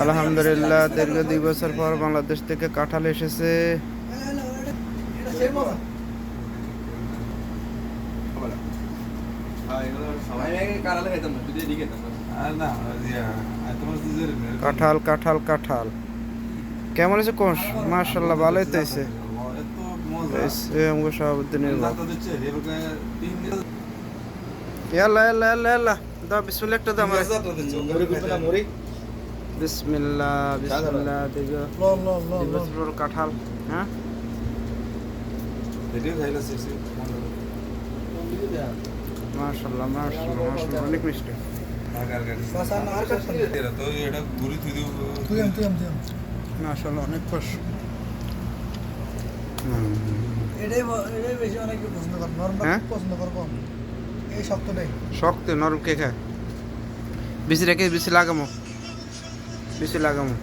আলহামদুলিল্লাহ দীর্ঘ 2 বছর পর বাংলাদেশ থেকে কাঁঠাল এসেছে। কাঁঠাল কাঁঠাল কাঁঠাল কেমন আছে কোষ? মাশাআল্লাহ ভালোই তো হয়েছে। শাহাবুদ্দিনের ইয়াল্লা ইয়াল্লা ইয়াল্লা ইয়াল্লা দাও বিসমিল্লাহ একটা দাও বিসমিল্লাহ বিসমিল্লাহ দিগো কাঁঠাল। হ্যাঁ মাশাআল্লাহ মাশাআল্লাহ মাশাআল্লাহ অনেক মিষ্টি। মাশাআল্লাহ অনেক খুশ। শক্ত নরম কে খায়? বেশি রেখে বেশি লাগামো বেশি লাগামো।